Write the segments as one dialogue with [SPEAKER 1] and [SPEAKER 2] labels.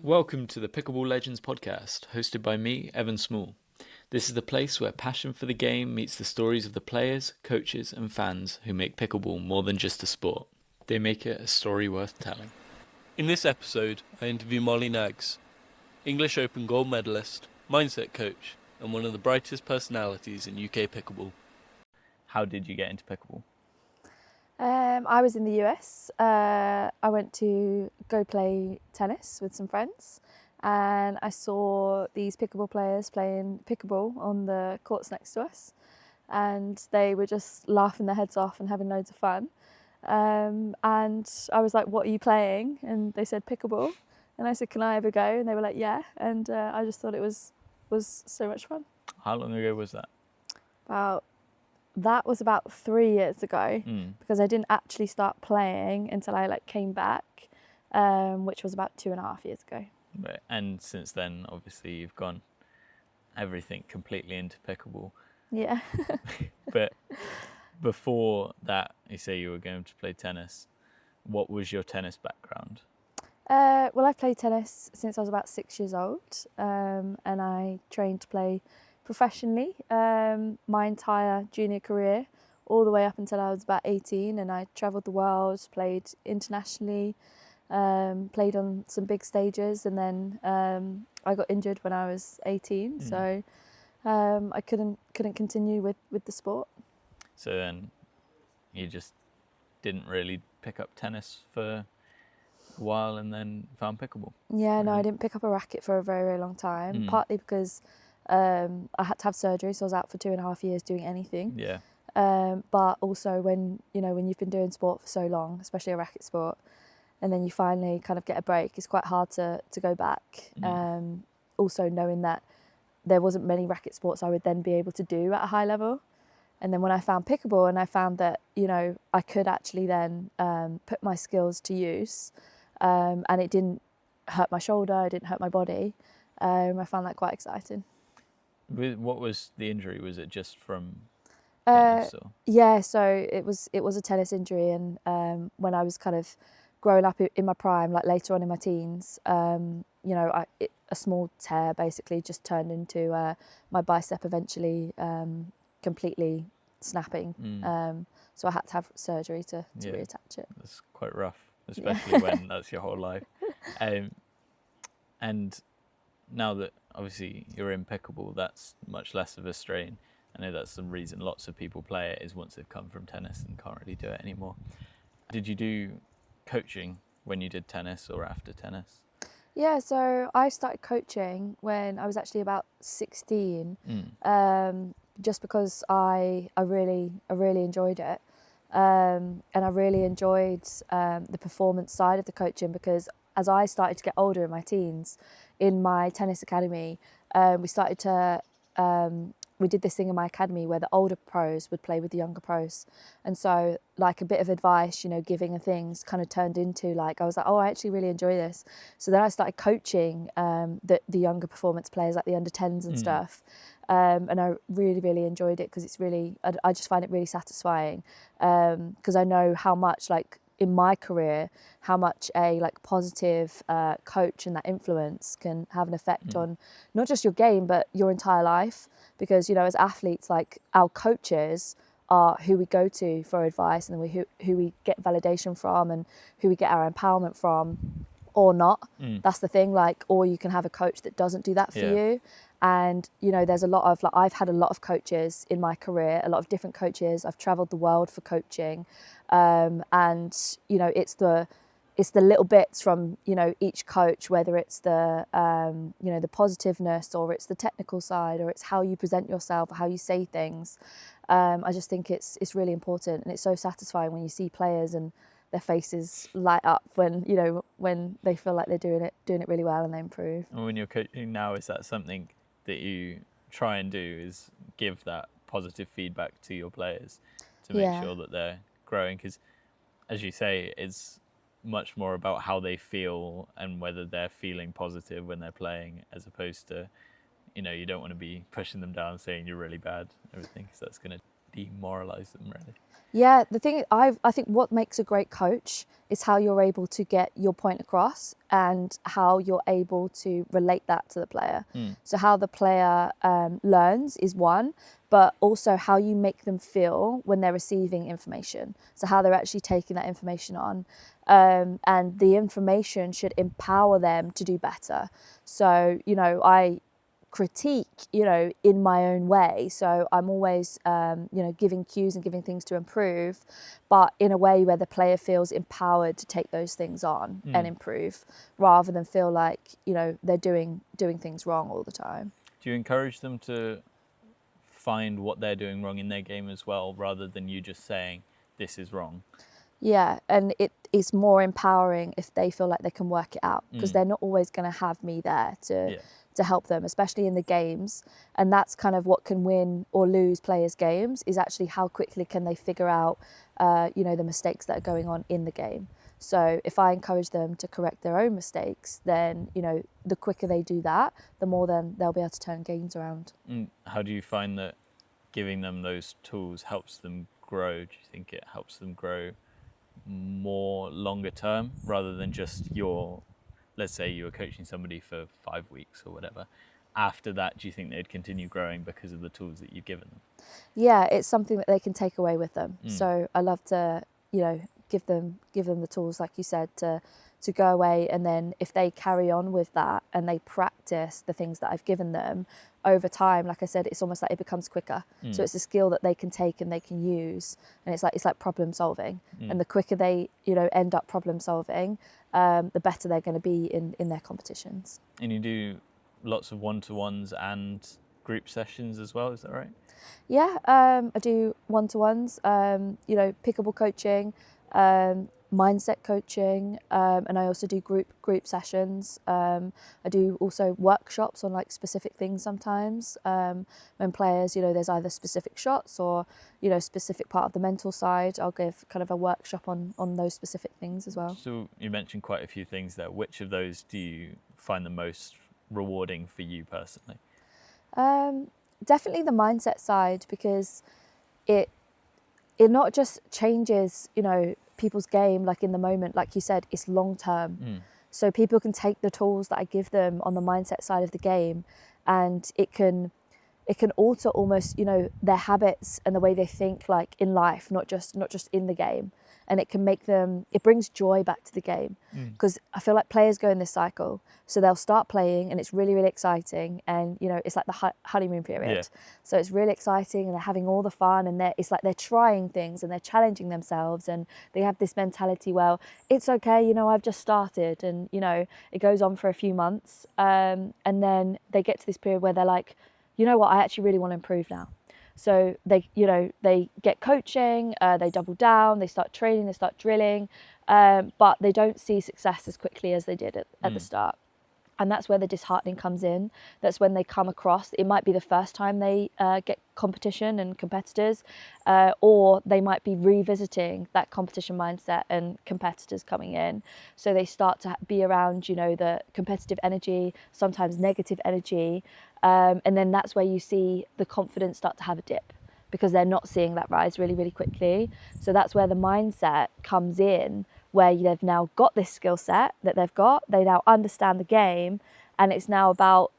[SPEAKER 1] Welcome to the Pickleball Legends podcast, hosted by me, Evan Small. This is the place where passion for the game meets the stories of the players, coaches and fans who make pickleball more than just a sport. They make it a story worth telling.
[SPEAKER 2] In this episode, I interview Mollie Knaggs, English Open gold medalist, mindset coach, and one of the brightest personalities in UK pickleball.
[SPEAKER 1] How did you get into pickleball?
[SPEAKER 3] I was in the US. I went to go play tennis with some friends, and I saw these pickleball players playing pickleball on the courts next to us, and they were just laughing their heads off and having loads of fun. And I was like, "What are you playing?" And they said pickleball, and I said, "Can I have a go?" And they were like, "Yeah." And I just thought it was so much fun.
[SPEAKER 1] How long ago was that?
[SPEAKER 3] That was about 3 years ago, because I didn't actually start playing until I came back, which was about 2.5 years ago.
[SPEAKER 1] Right. And since then, obviously, you've gone everything completely into pickleball.
[SPEAKER 3] Yeah.
[SPEAKER 1] But before that, you say you were going to play tennis. What was your tennis background?
[SPEAKER 3] Well, I've played tennis since I was about 6 years old, and I trained to play professionally my entire junior career, all the way up until I was about 18, and I travelled the world, played internationally, played on some big stages, and then I got injured when I was 18, so I couldn't continue with the sport.
[SPEAKER 1] So then you just didn't really pick up tennis for a while and then found pickleball?
[SPEAKER 3] Yeah, no, I didn't pick up a racket for a very, very long time, partly because I had to have surgery, so I was out for 2.5 years doing anything.
[SPEAKER 1] Yeah.
[SPEAKER 3] But also when you've been doing sport for so long, especially a racket sport, and then you finally kind of get a break, it's quite hard to go back. Also knowing that there wasn't many racket sports I would then be able to do at a high level. And then when I found pickleball and I found that, I could actually then put my skills to use, and it didn't hurt my shoulder, it didn't hurt my body, I found that quite exciting.
[SPEAKER 1] What was the injury? Was it just from tennis? Or?
[SPEAKER 3] Yeah, so it was a tennis injury, and when I was kind of growing up in my prime, like later on in my teens, a small tear basically just turned into my bicep eventually completely snapping. So I had to have surgery to reattach it.
[SPEAKER 1] That's quite rough, especially when that's your whole life. And now that obviously you're in pickleball, that's much less of a strain. I know that's the reason lots of people play it, is once they've come from tennis and can't really do it anymore. Did you do coaching when you did tennis or after tennis?
[SPEAKER 3] Yeah, so I started coaching when I was actually about 16, just because I really enjoyed it, and I really enjoyed the performance side of the coaching, because as I started to get older in my teens, in my tennis academy, we did this thing in my academy where the older pros would play with the younger pros. And so like a bit of advice, giving and things kind of turned into I was like, oh, I actually really enjoy this. So then I started coaching the younger performance players, like the under 10s and stuff. And I really, really enjoyed it, because it's really, I just find it really satisfying, because I know how much in my career, how much a positive coach and that influence can have an effect on not just your game, but your entire life. Because, as athletes, our coaches are who we go to for advice, and who we get validation from, and who we get our empowerment from, or not. That's the thing, or you can have a coach that doesn't do that for you. And, there's a lot of, I've had a lot of coaches in my career, a lot of different coaches. I've traveled the world for coaching. And, it's the little bits from, each coach, whether it's the, the positiveness, or it's the technical side, or it's how you present yourself, or how you say things. I just think it's really important, and it's so satisfying when you see players and their faces light up when they feel like they're doing it really well and they improve.
[SPEAKER 1] And when you're coaching now, is that something that you try and do, is give that positive feedback to your players to make sure that they're growing? Because as you say, it's much more about how they feel and whether they're feeling positive when they're playing, as opposed to, you don't want to be pushing them down saying you're really bad and everything, because that's going to demoralize them, really.
[SPEAKER 3] Yeah, the thing I think what makes a great coach is how you're able to get your point across and how you're able to relate that to the player. So how the player learns is one, but also how you make them feel when they're receiving information. So how they're actually taking that information on. And the information should empower them to do better. So, I critique, in my own way. So I'm always, giving cues and giving things to improve, but in a way where the player feels empowered to take those things on and improve, rather than feel like, they're doing things wrong all the time.
[SPEAKER 1] Do you encourage them to find what they're doing wrong in their game as well, rather than you just saying, this is wrong?
[SPEAKER 3] Yeah, and it is more empowering if they feel like they can work it out, because they're not always going to have me there to help them, especially in the games. And that's kind of what can win or lose players' games, is actually how quickly can they figure out, the mistakes that are going on in the game. So if I encourage them to correct their own mistakes, then, the quicker they do that, the more then they'll be able to turn games around.
[SPEAKER 1] How do you find that giving them those tools helps them grow? Do you think it helps them grow more longer term, rather than just let's say you were coaching somebody for 5 weeks or whatever? After that, do you think they'd continue growing because of the tools that you've given them?
[SPEAKER 3] Yeah, it's something that they can take away with them. So I love to, give them the tools, like you said, to go away, and then if they carry on with that and they practice the things that I've given them over time, like I said, it's almost like it becomes quicker. So it's a skill that they can take and they can use, and it's like problem solving. And the quicker they end up problem solving, the better they're going to be in their competitions.
[SPEAKER 1] And you do lots of one-to-ones and group sessions as well, is that right?
[SPEAKER 3] Yeah, I do one-to-ones, pickleball coaching, mindset coaching, and I also do group sessions. I do also workshops on like specific things sometimes, when players, there's either specific shots or, specific part of the mental side. I'll give kind of a workshop on those specific things as well.
[SPEAKER 1] So you mentioned quite a few things there. Which of those do you find the most rewarding for you personally?
[SPEAKER 3] Definitely the mindset side, because it not just changes, people's game like in the moment, like you said, it's long term. So people can take the tools that I give them on the mindset side of the game, and it can alter almost, their habits and the way they think, like in life, not just in the game. And it brings joy back to the game, because I feel like players go in this cycle. So they'll start playing and it's really, really exciting. And, it's like the honeymoon period. Yeah. So it's really exciting and they're having all the fun, and it's like they're trying things and they're challenging themselves, and they have this mentality, well, it's okay, I've just started, and, it goes on for a few months. And then they get to this period where they're like, you know what, I actually really want to improve now. So they get coaching, they double down, they start training, they start drilling, but they don't see success as quickly as they did at the start. And that's where the disheartening comes in. That's when they come across, it might be the first time they get competition and competitors, or they might be revisiting that competition mindset and competitors coming in. So they start to be around, the competitive energy, sometimes negative energy. And then that's where you see the confidence start to have a dip, because they're not seeing that rise really, really quickly. So that's where the mindset comes in, where they've now got this skill set that they now understand the game, and it's now about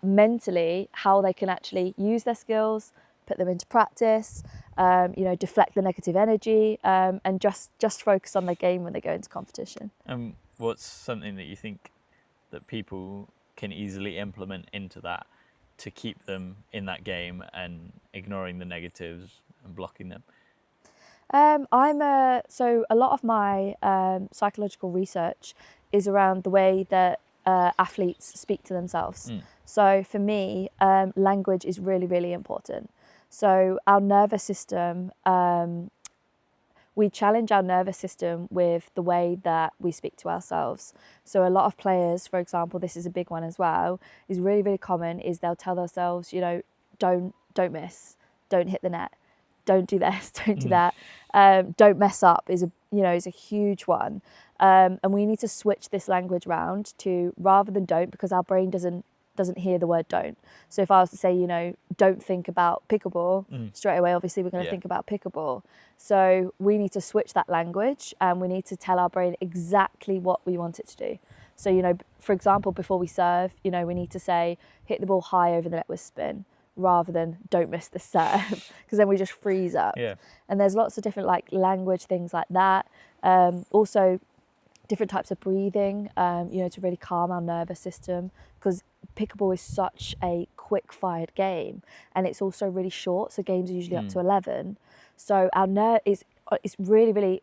[SPEAKER 3] mentally how they can actually use their skills, put them into practice, deflect the negative energy, and just focus on their game when they go into competition.
[SPEAKER 1] What's something that you think that people can easily implement into that to keep them in that game and ignoring the negatives and blocking them?
[SPEAKER 3] So a lot of my psychological research is around the way that athletes speak to themselves. So for me, language is really, really important. So our nervous system, we challenge our nervous system with the way that we speak to ourselves. So a lot of players, for example, this is a big one as well, is really, really common, is they'll tell themselves, don't miss, don't hit the net, don't do this, don't do that, don't mess up is a huge one. And we need to switch this language around to rather than don't, because our brain doesn't doesn't hear the word don't. So if I was to say, you know, don't think about pickleball, straight away, obviously we're going to think about pickleball. So we need to switch that language, and we need to tell our brain exactly what we want it to do. So, you know, for example, before we serve, you know, we need to say, hit the ball high over the net with spin, rather than don't miss the serve, because then we just freeze up.
[SPEAKER 1] Yeah.
[SPEAKER 3] And there's lots of different like language things like that. Also different types of breathing, you know, to really calm our nervous system, because pickleball is such a quick-fired game, and it's also really short. So games are usually up to 11. So our it's really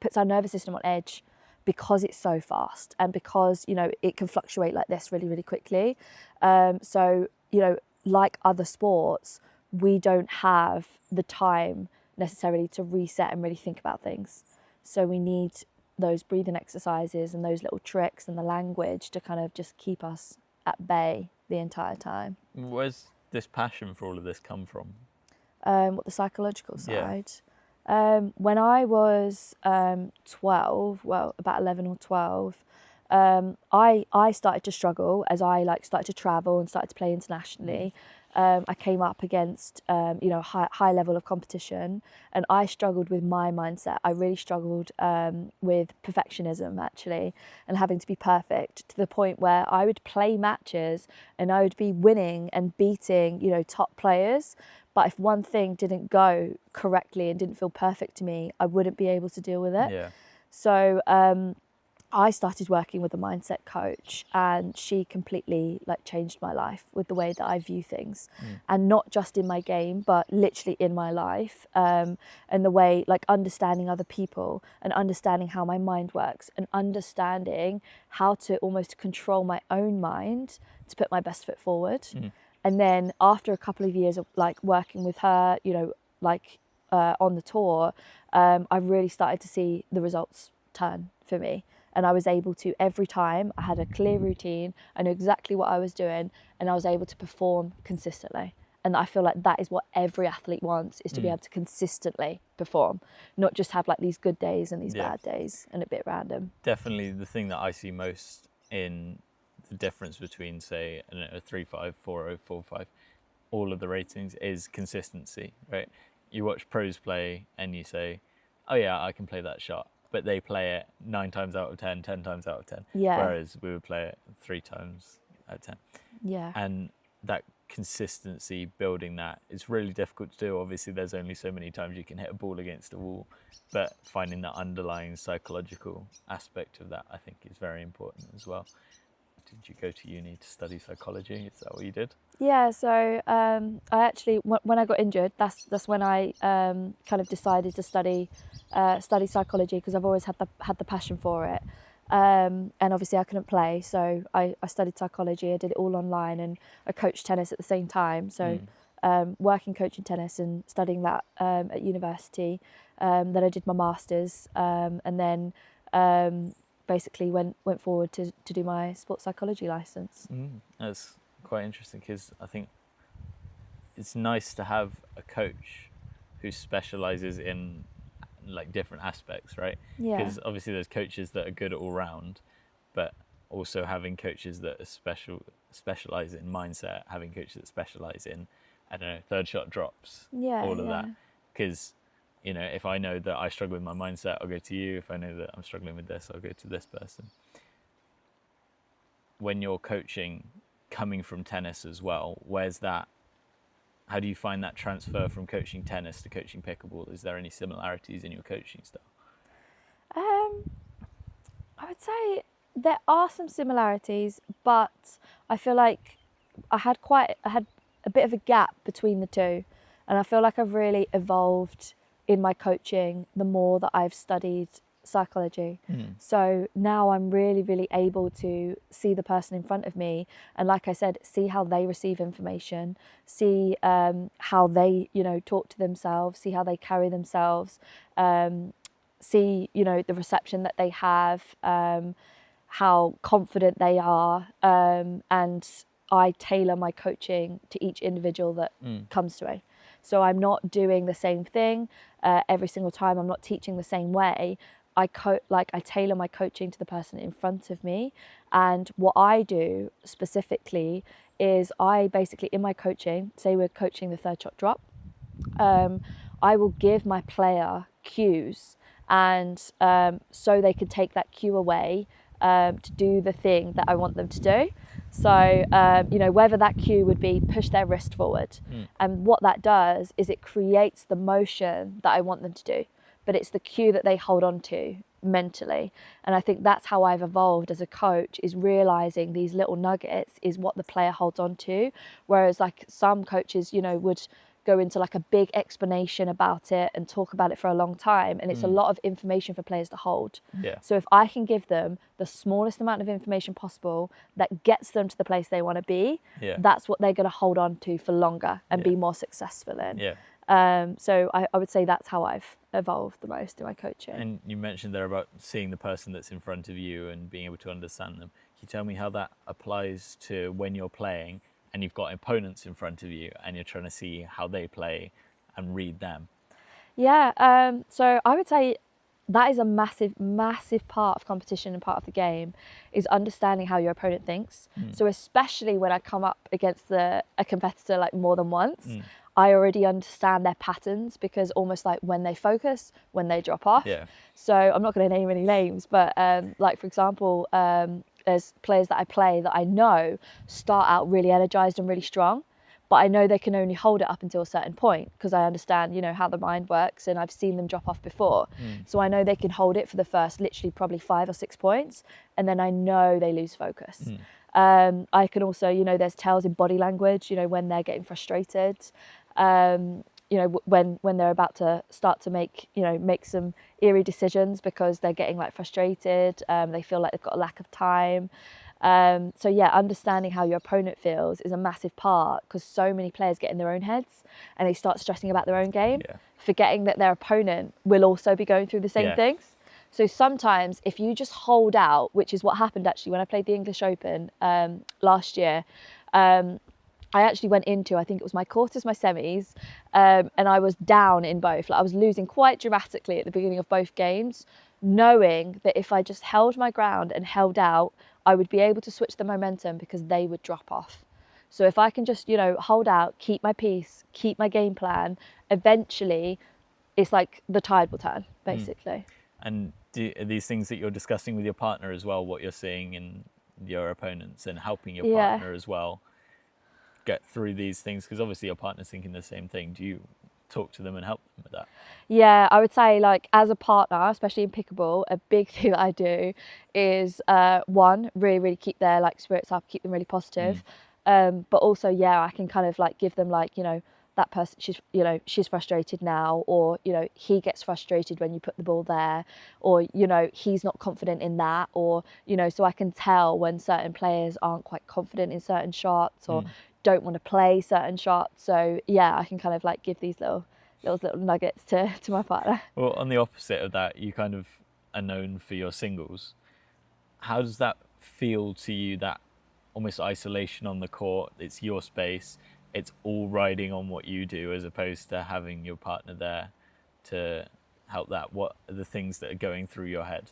[SPEAKER 3] puts our nervous system on edge, because it's so fast, and because, you know, it can fluctuate like this really, really quickly. So, you know, like other sports, we don't have the time necessarily to reset and really think about things. So we need those breathing exercises and those little tricks and the language to kind of just keep us at bay the entire time.
[SPEAKER 1] Where's this passion for all of this come from?
[SPEAKER 3] What, the psychological side? When I was 12, well, about 11 or 12, I started to struggle as I like started to travel and started to play internationally. I came up against you know, high level of competition, and I struggled with my mindset. I really struggled with perfectionism, actually, and having to be perfect, to the point where I would play matches and I would be winning and beating, you know, top players, but if one thing didn't go correctly and didn't feel perfect to me, I wouldn't be able to deal with it.
[SPEAKER 1] Yeah.
[SPEAKER 3] So I started working with a mindset coach, and she completely like changed my life with the way that I view things, and not just in my game, but literally in my life, and the way, like, understanding other people and understanding how my mind works and understanding how to almost control my own mind to put my best foot forward. And then after a couple of years of like working with her, you know, like on the tour, I really started to see the results turn for me. And I was able to, every time I had a clear routine, I knew exactly what I was doing, and I was able to perform consistently. And I feel like that is what every athlete wants, is to be able to consistently perform, not just have like these good days and these bad days and a bit random.
[SPEAKER 1] Definitely the thing that I see most in the difference between, say, I don't know, a 3.5, 4.0, 4.5, all of the ratings is consistency, right? You watch pros play and you say, oh yeah, I can play that shot. But they play it 9 times out of 10, 10 times out of 10.
[SPEAKER 3] Yeah.
[SPEAKER 1] Whereas we would play it 3 times out of 10.
[SPEAKER 3] Yeah.
[SPEAKER 1] And that consistency, building that, is really difficult to do. Obviously, there's only so many times you can hit a ball against a wall. But finding that underlying psychological aspect of that, I think, is very important as well. Did you go to uni to study psychology? Is that what you did?
[SPEAKER 3] Yeah, so I actually, when I got injured, that's when I kind of decided to study psychology, because I've always had the passion for it, and obviously I couldn't play, so I studied psychology. I did it all online, and I coached tennis at the same time. So working coaching tennis and studying that at university. Then I did my masters, and then basically went forward to do my sports psychology license.
[SPEAKER 1] That's quite interesting, because I think it's nice to have a coach who specializes in like different aspects, right?
[SPEAKER 3] Yeah.
[SPEAKER 1] Because obviously there's coaches that are good all round, but also having coaches that are specialize in mindset, having coaches that specialize in, I don't know, third shot drops, all of that. Because, you know, if I know that I struggle with my mindset, I'll go to you. If I know that I'm struggling with this, I'll go to this person. When you're coaching, coming from tennis as well, where's that? How do you find that transfer from coaching tennis to coaching pickleball? Is there any similarities in your coaching style?
[SPEAKER 3] I would say there are some similarities, but I feel like I had a bit of a gap between the two, and I feel like I've really evolved in my coaching the more that I've studied psychology. So now I'm really, really able to see the person in front of me, and like I said, see how they receive information, see how they, you know, talk to themselves, see how they carry themselves, see, you know, the reception that they have, how confident they are, and I tailor my coaching to each individual that comes to me. So I'm not doing the same thing every single time. I'm not teaching the same way, I tailor my coaching to the person in front of me. And what I do specifically is I basically, in my coaching, say we're coaching the third shot drop, I will give my player cues, and so they can take that cue away to do the thing that I want them to do. So, whether that cue would be push their wrist forward. And what that does is it creates the motion that I want them to do, but it's the cue that they hold on to mentally. And I think that's how I've evolved as a coach, is realizing these little nuggets is what the player holds on to. Whereas like some coaches, would go into like a big explanation about it and talk about it for a long time, and it's a lot of information for players to hold. So if I can give them the smallest amount of information possible that gets them to the place they want to be, that's what they're going to hold on to for longer and be more successful in. So I would say that's how I've evolved the most in my coaching.
[SPEAKER 1] And you mentioned there about seeing the person that's in front of you and being able to understand them. Can you tell me how that applies to when you're playing and you've got opponents in front of you and you're trying to see how they play and read them?
[SPEAKER 3] So I would say that is a massive part of competition and part of the game, is understanding how your opponent thinks. So especially when I come up against a competitor like more than once, I already understand their patterns, because almost like when they focus, when they drop off. So I'm not going to name any names, but like for example, there's players that I play that I know start out really energized and really strong, but I know they can only hold it up until a certain point, because I understand, how the mind works, and I've seen them drop off before. So I know they can hold it for the first literally probably 5 or 6 points, and then I know they lose focus. I can also, there's tells in body language, when they're getting frustrated, when they're about to start to make some eerie decisions because they're getting like frustrated, they feel like they've got a lack of time. So understanding how your opponent feels is a massive part, because so many players get in their own heads and they start stressing about their own game, forgetting that their opponent will also be going through the same things. So sometimes if you just hold out, which is what happened actually when I played the English Open last year, I actually went into, I think it was my quarters, my semis, and I was down in both. Like I was losing quite dramatically at the beginning of both games, knowing that if I just held my ground and held out, I would be able to switch the momentum because they would drop off. So if I can just, hold out, keep my peace, keep my game plan, eventually it's like the tide will turn, basically.
[SPEAKER 1] And are these things that you're discussing with your partner as well, what you're seeing in your opponents, and helping your partner as well get through these things? Because obviously your partner's thinking the same thing. Do you talk to them and help them with that?
[SPEAKER 3] Yeah, I would say like as a partner, especially in pickleball, a big thing that I do is one, really keep their like spirits up, keep them really positive. But also, I can kind of like give them like, that person, she's frustrated now, or, he gets frustrated when you put the ball there, or, he's not confident in that, or, so I can tell when certain players aren't quite confident in certain shots or don't want to play certain shots. So I can kind of like give these little nuggets to my partner.
[SPEAKER 1] Well, on the opposite of that, you kind of are known for your singles. How does that feel to you, that almost isolation on the court? It's your space, it's all riding on what you do, as opposed to having your partner there to help that. What are the things that are going through your head?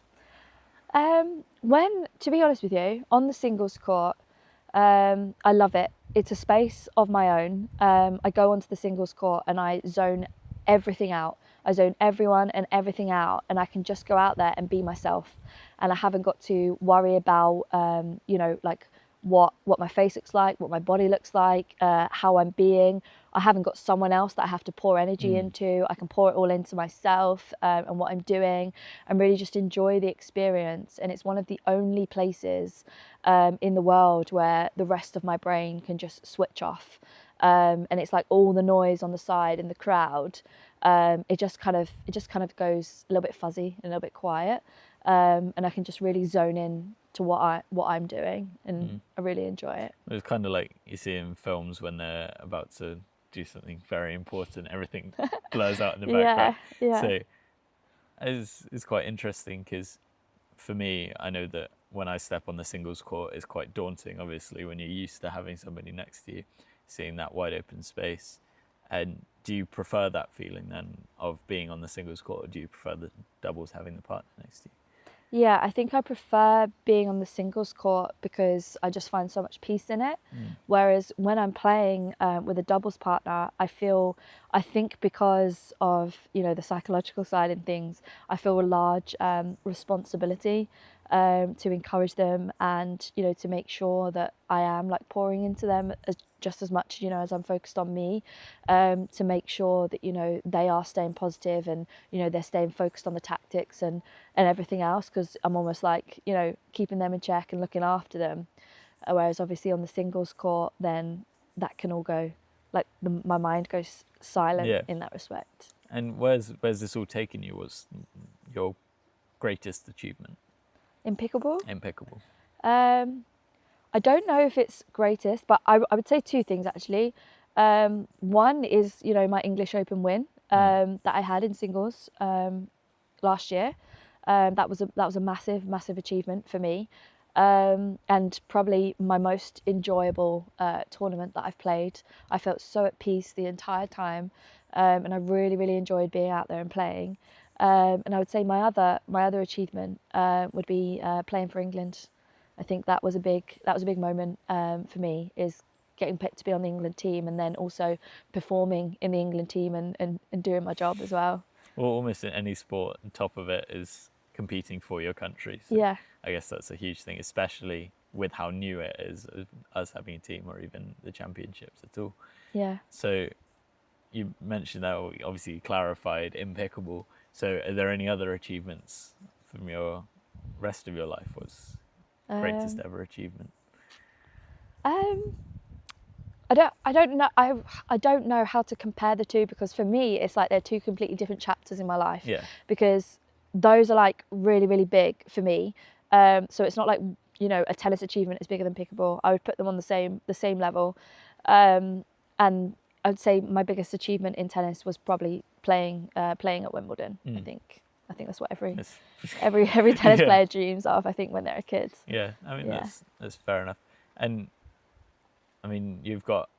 [SPEAKER 3] To be honest with you, on the singles court, I love it. It's a space of my own. I go onto the singles court and I zone everything out. I zone everyone and everything out, and I can just go out there and be myself. And I haven't got to worry about, like what my face looks like, what my body looks like, how I'm being. I haven't got someone else that I have to pour energy into. I can pour it all into myself and what I'm doing, and really just enjoy the experience. And it's one of the only places in the world where the rest of my brain can just switch off. And it's like all the noise on the side in the crowd, it just kind of goes a little bit fuzzy and a little bit quiet, and I can just really zone in to what I'm doing, and I really enjoy it.
[SPEAKER 1] It's kind of like you see in films when they're about to do something very important, everything blurs out in the background. So it's quite interesting, because for me, I know that when I step on the singles court, it's quite daunting, obviously, when you're used to having somebody next to you, seeing that wide open space. And do you prefer that feeling then of being on the singles court, or do you prefer the doubles, having the partner next to you?
[SPEAKER 3] Yeah, I think I prefer being on the singles court because I just find so much peace in it. Whereas when I'm playing with a doubles partner, I think because of, you know, the psychological side and things, I feel a large responsibility to encourage them and, you know, to make sure that I am like pouring into them just as much, you know, as I'm focused on me, to make sure that, you know, they are staying positive and, you know, they're staying focused on the tactics and everything else, because I'm almost like, you know, keeping them in check and looking after them. Whereas obviously on the singles court, then that can all go, like my mind goes silent in that respect.
[SPEAKER 1] And where's this all taken you? What's your greatest achievement?
[SPEAKER 3] In pickleball?
[SPEAKER 1] In pickleball.
[SPEAKER 3] I don't know if it's greatest, but I would say two things actually. One is, you know, my English Open win that I had in singles last year. That was a massive achievement for me, and probably my most enjoyable tournament that I've played. I felt so at peace the entire time, and I really enjoyed being out there and playing. And I would say my other achievement would be playing for England. I think that was a big moment for me, is getting picked to be on the England team and then also performing in the England team and doing my job as well.
[SPEAKER 1] Well, almost in any sport, the top of it is competing for your country. So
[SPEAKER 3] yeah.
[SPEAKER 1] I guess that's a huge thing, especially with how new it is, us having a team or even the championships at all.
[SPEAKER 3] Yeah.
[SPEAKER 1] So you mentioned that, obviously you clarified in pickleball. So are there any other achievements from your rest of your life? What's greatest ever achievement?
[SPEAKER 3] I don't know. I don't know how to compare the two, because for me it's like they're two completely different chapters in my life.
[SPEAKER 1] Yeah.
[SPEAKER 3] Because those are like really big for me. So it's not like, you know, a tennis achievement is bigger than pickleball. I would put them on the same level. And I'd say my biggest achievement in tennis was probably playing at Wimbledon. I think that's what every tennis player dreams of, I think, when they're kids.
[SPEAKER 1] Yeah, I mean that's fair enough. And I mean, you've got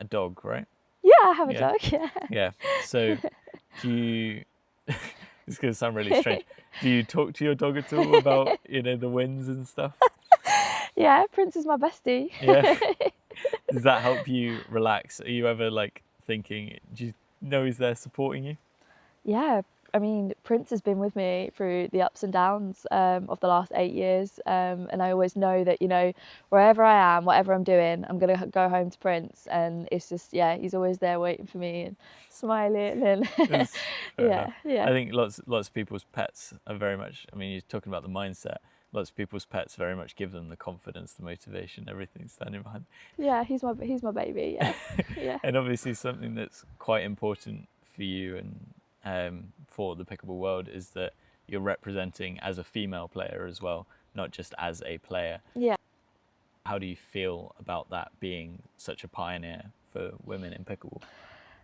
[SPEAKER 1] a dog, right?
[SPEAKER 3] Yeah, I have a dog. Yeah.
[SPEAKER 1] Yeah. So do you? It's going to sound really strange. Do you talk to your dog at all about, you know, the wins and stuff?
[SPEAKER 3] Yeah, Prince is my bestie.
[SPEAKER 1] Yeah. Does that help you relax? Are you ever like thinking, do you know he's there supporting you?
[SPEAKER 3] Yeah, I mean, Prince has been with me through the ups and downs of the last 8 years, and I always know that, you know, wherever I am, whatever I'm doing, I'm gonna go home to Prince, and it's just, yeah, he's always there waiting for me and smiling and yeah.
[SPEAKER 1] I think lots of people's pets are very much. I mean, you're talking about the mindset. Lots of people's pets very much give them the confidence, the motivation, everything standing behind.
[SPEAKER 3] Yeah, he's my baby. Yeah, yeah.
[SPEAKER 1] And obviously something that's quite important for you and for the pickleball world is that you're representing as a female player as well, not just as a player.
[SPEAKER 3] Yeah.
[SPEAKER 1] How do you feel about that, being such a pioneer for women in pickleball?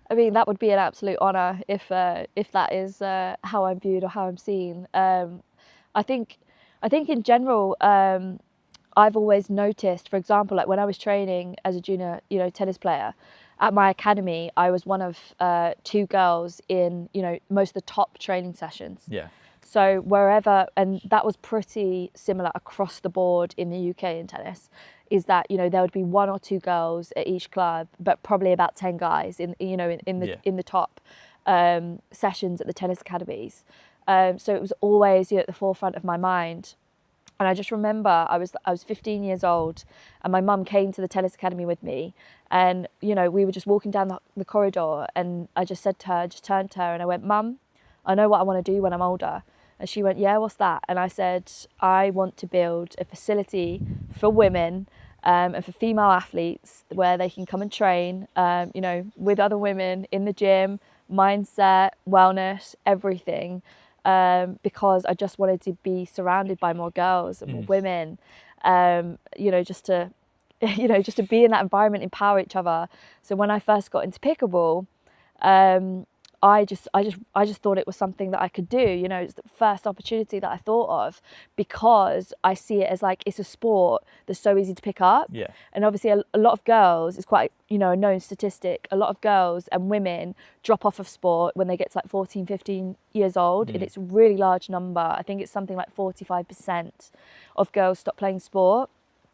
[SPEAKER 3] I mean, that would be an absolute honour if that is how I'm viewed or how I'm seen. I think in general, I've always noticed, for example, like when I was training as a junior, you know, tennis player, at my academy, I was one of 2 girls in, you know, most of the top training sessions.
[SPEAKER 1] Yeah.
[SPEAKER 3] So wherever, and that was pretty similar across the board in the UK in tennis, is that, you know, there would be 1 or 2 girls at each club, but probably about 10 guys in the top sessions at the tennis academies. So it was always, you know, at the forefront of my mind. And I just remember I was 15 years old, and my mum came to the tennis academy with me, and, you know, we were just walking down the corridor, and I just said to her, just turned to her and I went, "Mum, I know what I want to do when I'm older." And she went, "Yeah, what's that?" And I said, "I want to build a facility for women and for female athletes where they can come and train, you know, with other women in the gym, mindset, wellness, everything." Because I just wanted to be surrounded by more girls and more women, you know, just to be in that environment, empower each other. So when I first got into pickleball, I just thought it was something that I could do. You know, it's the first opportunity that I thought of, because I see it as like, it's a sport that's so easy to pick up.
[SPEAKER 1] Yeah.
[SPEAKER 3] And obviously a lot of girls, it's quite, you know, a known statistic, a lot of girls and women drop off of sport when they get to like 14, 15 years old. And it's a really large number. I think it's something like 45% of girls stop playing sport.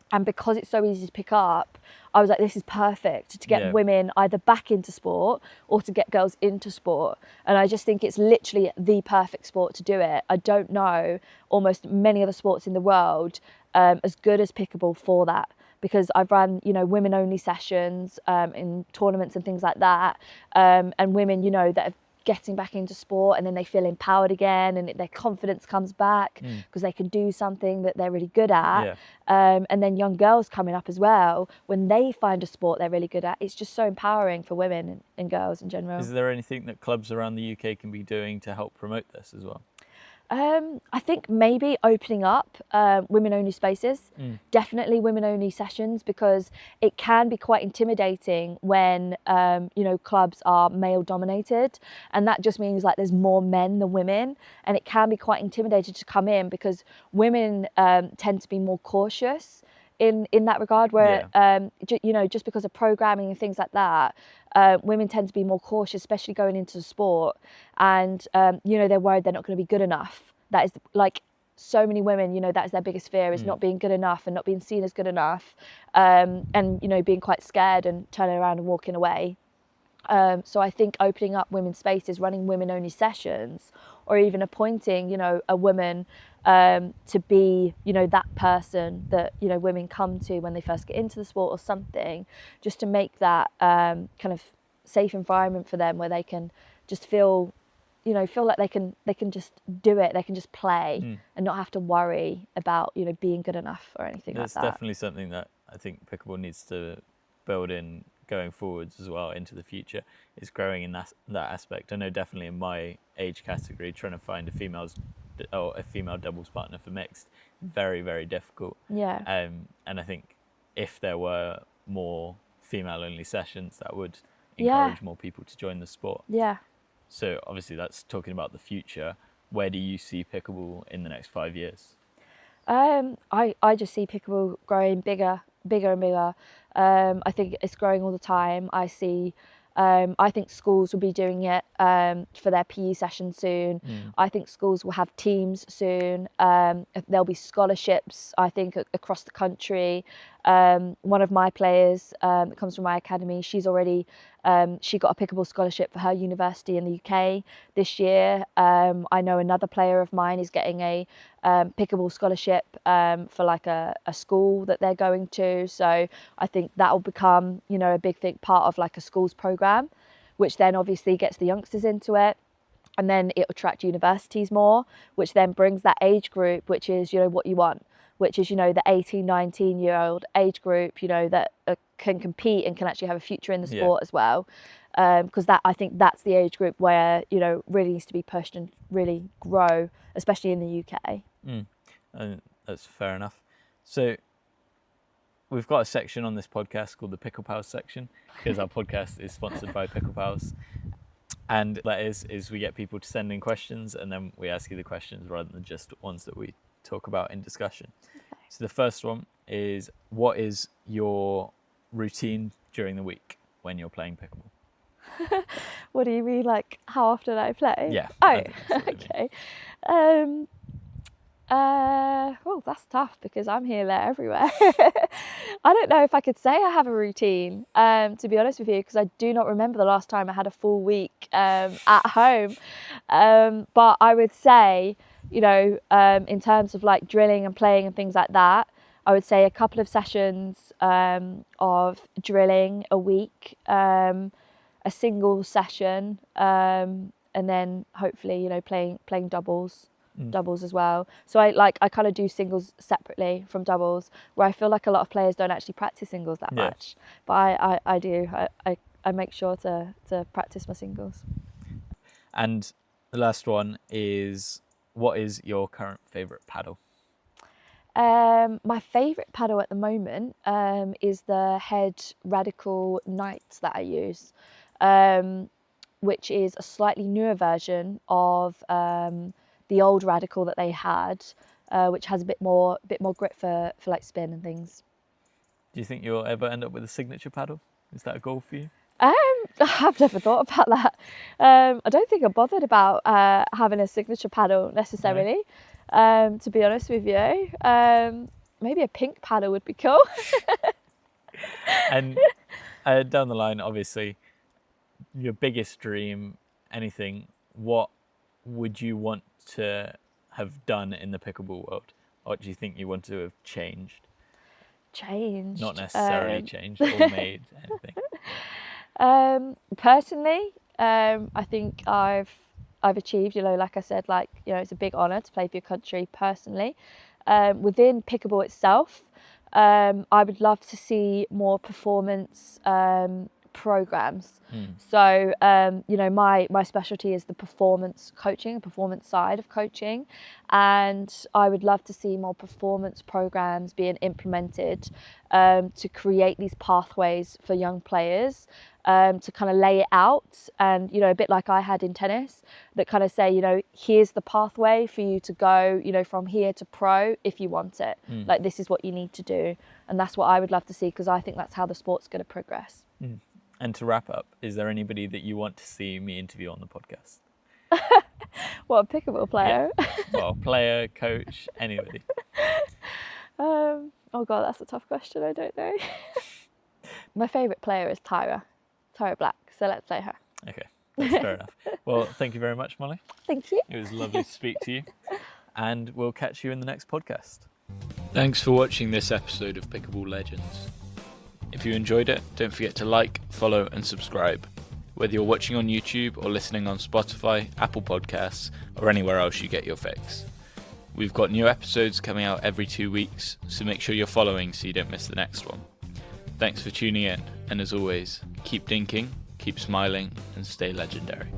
[SPEAKER 3] And because it's so easy to pick up, I was like, this is perfect to get women either back into sport or to get girls into sport. And I just think it's literally the perfect sport to do it. I don't know almost many other sports in the world as good as pickleball for that, because I've run, you know, women only sessions in tournaments and things like that. And women, you know, that are getting back into sport, and then they feel empowered again, and their confidence comes back because they can do something that they're really good at. And then young girls coming up as well, when they find a sport they're really good at, it's just so empowering for women and girls in general.
[SPEAKER 1] Is there anything that clubs around the UK can be doing to help promote this as well?
[SPEAKER 3] I think maybe opening up women-only spaces, definitely women-only sessions, because it can be quite intimidating when you know, clubs are male-dominated, and that just means like there's more men than women, and it can be quite intimidating to come in because women tend to be more cautious in that regard, where you know, just because of programming and things like that, women tend to be more cautious, especially going into sport, and you know, they're worried they're not going to be good enough. That is, like, so many women, you know, that is their biggest fear, is not being good enough and not being seen as good enough, and you know, being quite scared and turning around and walking away. So I think opening up women's spaces, running women-only sessions, or even appointing, you know, a woman to be, you know, that person that, you know, women come to when they first get into the sport or something, just to make that kind of safe environment for them, where they can just feel, you know, feel like they can just do it, they can just play and not have to worry about, you know, being good enough or anything like that.
[SPEAKER 1] That's definitely something that I think pickleball needs to build in going forwards as well into the future, is growing in that aspect. I know definitely in my age category, trying to find a female doubles partner for mixed, very, very difficult. And I think if there were more female only sessions, that would encourage more people to join the sport. So obviously that's talking about the future. Where do you see pickleball in the next 5 years?
[SPEAKER 3] I just see pickleball growing bigger and bigger. I think it's growing all the time. I think schools will be doing it for their PE session soon. I think schools will have teams soon. There'll be scholarships, I think, across the country. One of my players that comes from my academy, she got a pickleball scholarship for her university in the UK this year. I know another player of mine is getting a pickleball scholarship for like a school that they're going to. So I think that will become, you know, a big part of like a school's program, which then obviously gets the youngsters into it. And then it'll attract universities more, which then brings that age group, which is, you know, what you want, which is, you know, the 18, 19-year-old age group, you know, that can compete and can actually have a future in the sport as well. Because I think that's the age group where, you know, really needs to be pushed and really grow, especially in the UK.
[SPEAKER 1] And that's fair enough. So we've got a section on this podcast called the Pickle Pals section, because our podcast is sponsored by Pickle Pals. And that is we get people to send in questions, and then we ask you the questions rather than just ones that we talk about in discussion. Okay. So the first one is, what is your routine during the week when you're playing pickleball?
[SPEAKER 3] What do you mean, like how often I play?
[SPEAKER 1] Yeah.
[SPEAKER 3] Oh, okay. Well, that's tough because I'm here, there, everywhere. I don't know if I could say I have a routine, to be honest with you, because I do not remember the last time I had a full week at home. But I would say, you know, in terms of like drilling and playing and things like that, I would say a couple of sessions of drilling a week, a single session, and then hopefully, you know, playing doubles as well. So I kind of do singles separately from doubles, where I feel like a lot of players don't actually practice singles that much, but I do. I make sure to practice my singles.
[SPEAKER 1] And the last one is, what is your current favourite paddle?
[SPEAKER 3] My favourite paddle at the moment is the Head Radical Knights that I use. which is a slightly newer version of the old Radical that they had, which has a bit more grip for like spin and things.
[SPEAKER 1] Do you think you'll ever end up with a signature paddle? Is that a goal for you?
[SPEAKER 3] I've never thought about that. I don't think I'm bothered about having a signature paddle necessarily, to be honest with you. Maybe a pink paddle would be cool.
[SPEAKER 1] And down the line, obviously, your biggest dream, anything, what would you want to have done in the pickleball world? What do you think you want to have changed? Not necessarily changed or made anything.
[SPEAKER 3] Personally, I think I've achieved, like I said, it's a big honour to play for your country personally. Within pickleball itself, I would love to see more performance programs. So my specialty is the performance coaching, performance side of coaching, and I would love to see more performance programs being implemented to create these pathways for young players, to kind of lay it out, and a bit like I had in tennis, that kind of say, here's the pathway for you to go, from here to pro if you want it. Like, this is what you need to do, and that's what I would love to see, because I think that's how the sport's going to progress.
[SPEAKER 1] And to wrap up, is there anybody that you want to see me interview on the podcast?
[SPEAKER 3] What, a pickleball player?
[SPEAKER 1] Yeah. Well, player, coach, anybody.
[SPEAKER 3] Oh God, that's a tough question. I don't know. My favourite player is Tyra Black, so let's say her.
[SPEAKER 1] Okay, that's fair enough. Well, thank you very much, Mollie.
[SPEAKER 3] Thank you.
[SPEAKER 1] It was lovely to speak to you, and we'll catch you in the next podcast.
[SPEAKER 2] Thanks for watching this episode of Pickleball Legends. If you enjoyed it, don't forget to like, follow and subscribe. Whether you're watching on YouTube or listening on Spotify, Apple Podcasts, or anywhere else you get your fix. We've got new episodes coming out every 2 weeks, so make sure you're following so you don't miss the next one. Thanks for tuning in, and as always, keep dinking, keep smiling, and stay legendary.